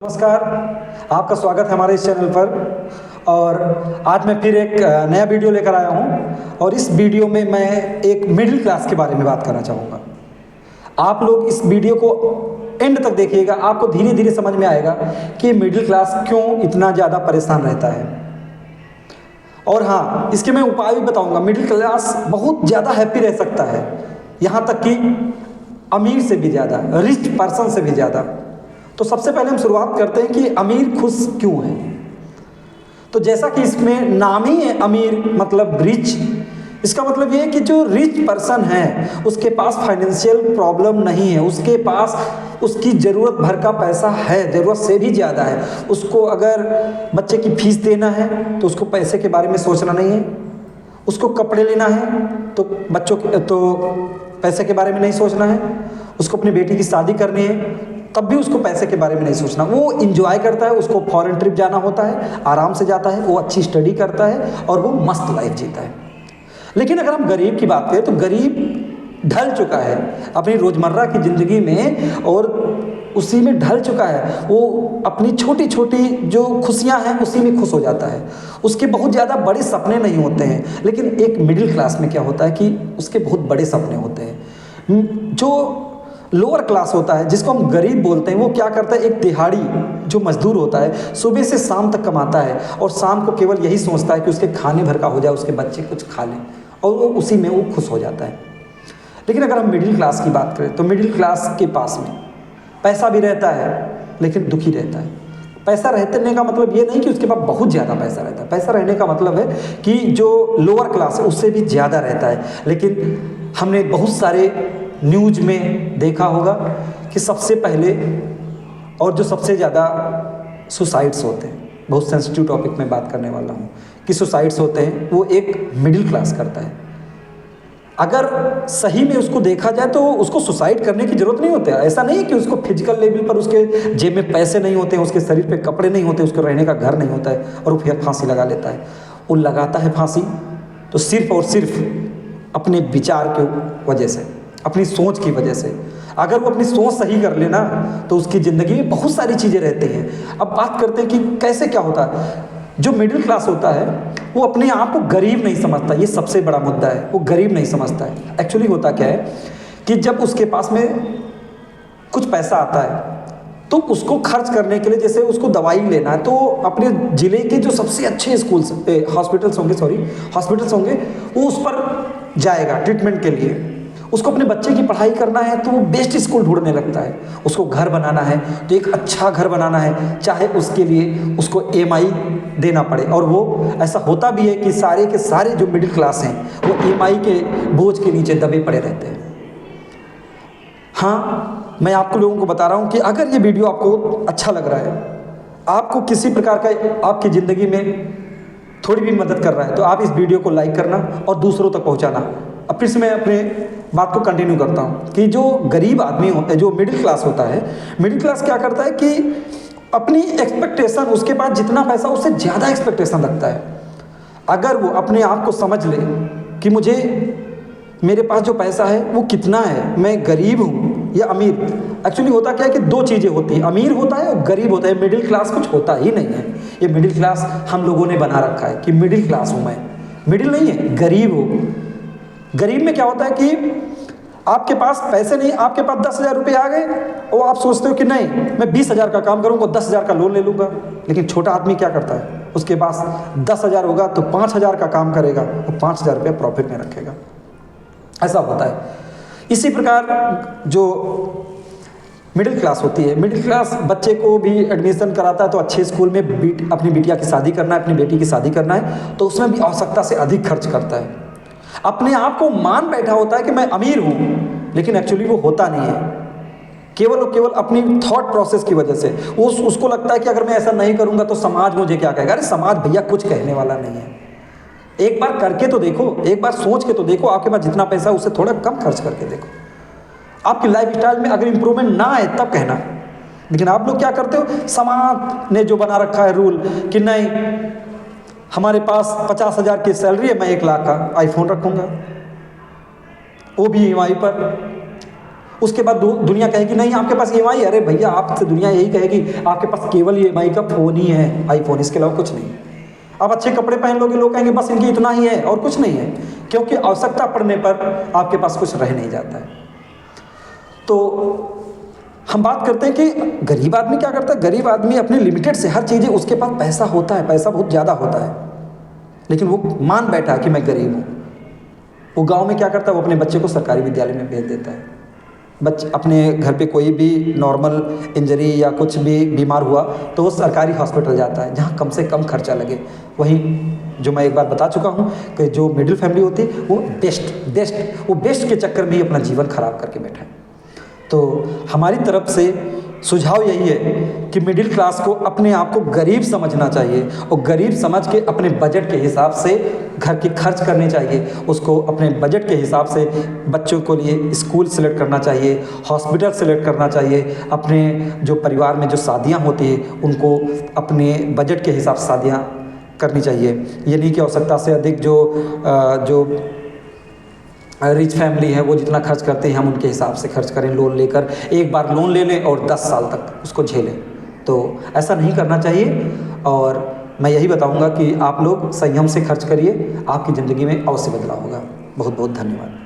नमस्कार, आपका स्वागत है हमारे इस चैनल पर। और आज मैं फिर एक नया वीडियो लेकर आया हूं और इस वीडियो में मैं एक मिडिल क्लास के बारे में बात करना चाहूँगा। आप लोग इस वीडियो को एंड तक देखिएगा, आपको धीरे धीरे समझ में आएगा कि मिडिल क्लास क्यों इतना ज़्यादा परेशान रहता है। और हाँ, इसके मैं उपाय भी बताऊँगा। मिडिल क्लास बहुत ज़्यादा हैप्पी रह सकता है, यहाँ तक कि अमीर से भी ज़्यादा, रिच पर्सन से भी ज़्यादा। तो सबसे पहले हम शुरुआत करते हैं कि अमीर खुश क्यों है। तो जैसा कि इसमें नाम ही है अमीर मतलब रिच, इसका मतलब ये है कि जो रिच पर्सन है उसके पास फाइनेंशियल प्रॉब्लम नहीं है, उसके पास उसकी ज़रूरत भर का पैसा है, ज़रूरत से भी ज़्यादा है। उसको अगर बच्चे की फीस देना है तो उसको पैसे के बारे में सोचना नहीं है, उसको कपड़े लेना है तो बच्चों के तो पैसे के बारे में नहीं सोचना है, उसको अपनी बेटी की शादी करनी है तब भी उसको पैसे के बारे में नहीं सोचना। वो इंजॉय करता है, उसको फॉरेन ट्रिप जाना होता है, आराम से जाता है, वो अच्छी स्टडी करता है और वो मस्त लाइफ जीता है। लेकिन अगर हम गरीब की बात करें तो गरीब ढल चुका है अपनी रोज़मर्रा की ज़िंदगी में और उसी में ढल चुका है। वो अपनी छोटी छोटी जो खुशियां हैं उसी में खुश हो जाता है, उसके बहुत ज़्यादा बड़े सपने नहीं होते हैं। लेकिन एक मिडिल क्लास में क्या होता है कि उसके बहुत बड़े सपने होते हैं। जो लोअर क्लास होता है, जिसको हम गरीब बोलते हैं, वो क्या करता है, एक दिहाड़ी जो मजदूर होता है सुबह से शाम तक कमाता है और शाम को केवल यही सोचता है कि उसके खाने भर का हो जाए, उसके बच्चे कुछ खा लें और वो उसी में वो खुश हो जाता है। लेकिन अगर हम मिडिल क्लास की बात करें तो मिडिल क्लास के पास में पैसा भी रहता है लेकिन दुखी रहता है। पैसा रहने का मतलब ये नहीं कि उसके पास बहुत ज़्यादा पैसा रहता है, पैसा रहने का मतलब है कि जो लोअर क्लास है उससे भी ज़्यादा रहता है। लेकिन हमने बहुत सारे न्यूज़ में देखा होगा कि सबसे पहले और जो सबसे ज़्यादा सुसाइड्स होते हैं, बहुत सेंसिटिव टॉपिक में बात करने वाला हूँ कि सुसाइड्स होते हैं, वो एक मिडिल क्लास करता है। अगर सही में उसको देखा जाए तो उसको सुसाइड करने की ज़रूरत नहीं होती है। ऐसा नहीं है कि उसको फिजिकल लेवल पर उसके जेब में पैसे नहीं होते हैं, उसके शरीर पे कपड़े नहीं होते, उसको रहने का घर नहीं होता है और वो फिर फांसी लगा लेता है। वो लगाता है फांसी तो सिर्फ और सिर्फ अपने विचार की वजह से, अपनी सोच की वजह से। अगर वो अपनी सोच सही कर लेना तो उसकी ज़िंदगी में बहुत सारी चीज़ें रहती हैं। अब बात करते हैं कि कैसे क्या होता है। जो मिडिल क्लास होता है वो अपने आप को गरीब नहीं समझता, ये सबसे बड़ा मुद्दा है, वो गरीब नहीं समझता है। एक्चुअली होता क्या है कि जब उसके पास में कुछ पैसा आता है तो उसको खर्च करने के लिए, जैसे उसको दवाई लेना है तो अपने ज़िले के जो सबसे अच्छे स्कूल्स हॉस्पिटल्स होंगे वो उस पर जाएगा ट्रीटमेंट के लिए। उसको अपने बच्चे की पढ़ाई करना है तो वो बेस्ट स्कूल ढूंढने लगता है। उसको घर बनाना है तो एक अच्छा घर बनाना है, चाहे उसके लिए उसको EMI देना पड़े। और वो ऐसा होता भी है कि सारे के सारे जो मिडिल क्लास हैं वो EMI के बोझ के नीचे दबे पड़े रहते हैं। हाँ, मैं आपको लोगों को बता रहा हूँ कि अगर ये वीडियो आपको अच्छा लग रहा है, आपको किसी प्रकार का आपकी ज़िंदगी में थोड़ी भी मदद कर रहा है तो आप इस वीडियो को लाइक करना और दूसरों तक पहुँचाना। अब फिर से मैं अपने बात को कंटिन्यू करता हूँ कि जो गरीब आदमी होता है, जो मिडिल क्लास होता है, मिडिल क्लास क्या करता है कि अपनी एक्सपेक्टेशन, उसके पास जितना पैसा उससे ज़्यादा एक्सपेक्टेशन रखता है। अगर वो अपने आप को समझ ले कि मुझे मेरे पास जो पैसा है वो कितना है, मैं गरीब हूँ या अमीर। एक्चुअली होता क्या है कि दो चीज़ें होती हैं, अमीर होता है और गरीब होता है। मिडिल क्लास कुछ होता ही नहीं है। ये मिडिल क्लास हम लोगों ने बना रखा है कि मिडिल क्लास हूँ मैं, मिडिल नहीं है, गरीब हूँ। गरीब में क्या होता है कि आपके पास पैसे नहीं, आपके पास 10,000 रुपये आ गए और आप सोचते हो कि नहीं मैं 20,000 का काम करूँगा, 10,000 का लोन ले लूँगा। लेकिन छोटा आदमी क्या करता है, उसके पास 10,000 होगा तो 5,000 का काम करेगा और 5,000 रुपये प्रॉफिट में रखेगा। ऐसा होता है। इसी प्रकार जो मिडिल क्लास होती है, मिडिल क्लास बच्चे को भी एडमिशन कराता है तो अच्छे स्कूल में अपनी बिटिया की शादी करना है, अपनी बेटी की शादी करना है तो उसमें भी आवश्यकता से अधिक खर्च करता है। अपने आप को मान बैठा होता है कि मैं अमीर हूँ, लेकिन एक्चुअली वो होता नहीं है। केवल और केवल अपनी थॉट प्रोसेस की वजह से उसको लगता है कि अगर मैं ऐसा नहीं करूँगा तो समाज मुझे क्या कहेगा। अरे समाज भैया कुछ कहने वाला नहीं है। एक बार करके तो देखो, एक बार सोच के तो देखो, आपके पास जितना पैसा है उससे थोड़ा कम खर्च करके देखो। आपकी लाइफ स्टाइल में अगर इंप्रूवमेंट ना आए तब कहना। लेकिन आप लोग क्या करते हो, समाज ने जो बना रखा है रूल कि नहीं हमारे पास 50,000 की सैलरी है, मैं 1 लाख का आईफोन रखूँगा, वो भी EMI पर। उसके बाद दुनिया कहेगी नहीं आपके पास EMI, अरे भैया आपसे दुनिया यही कहेगी आपके पास केवल EMI का फ़ोन ही है, आईफोन, इसके अलावा कुछ नहीं। आप अच्छे कपड़े पहन लोगे, लोग कहेंगे बस इनकी इतना ही है और कुछ नहीं है, क्योंकि आवश्यकता पड़ने पर आपके पास कुछ रह नहीं जाता है। तो हम बात करते हैं कि गरीब आदमी क्या करता है। गरीब आदमी अपने लिमिटेड से हर चीज़ें, उसके पास पैसा होता है, पैसा बहुत ज़्यादा होता है, लेकिन वो मान बैठा है कि मैं गरीब हूँ। वो गांव में क्या करता है, वो अपने बच्चे को सरकारी विद्यालय में भेज देता है। बच्चे अपने घर पे कोई भी नॉर्मल इंजरी या कुछ भी बीमार हुआ तो वो सरकारी हॉस्पिटल जाता है जहाँ कम से कम खर्चा लगे। वहीं जो मैं एक बार बता चुका हूँ कि जो मिडिल फैमिली होती है वो बेस्ट के चक्कर में ही अपना जीवन खराब करके बैठा है। तो हमारी तरफ से सुझाव यही है कि मिडिल क्लास को अपने आप को गरीब समझना चाहिए और गरीब समझ के अपने बजट के हिसाब से घर के खर्च करने चाहिए। उसको अपने बजट के हिसाब से बच्चों के लिए स्कूल सेलेक्ट करना चाहिए, हॉस्पिटल सेलेक्ट करना चाहिए। अपने जो परिवार में जो शादियां होती हैं उनको अपने बजट के हिसाब से शादियां करनी चाहिए। ये नहीं कि आवश्यकता से अधिक जो रिच फैमिली है वो जितना खर्च करते हैं हम उनके हिसाब से खर्च करें, लोन लेकर एक बार लोन ले लें और 10 साल तक उसको झेलें। तो ऐसा नहीं करना चाहिए और मैं यही बताऊंगा कि आप लोग संयम से खर्च करिए, आपकी ज़िंदगी में अवश्य बदलाव होगा। बहुत बहुत धन्यवाद।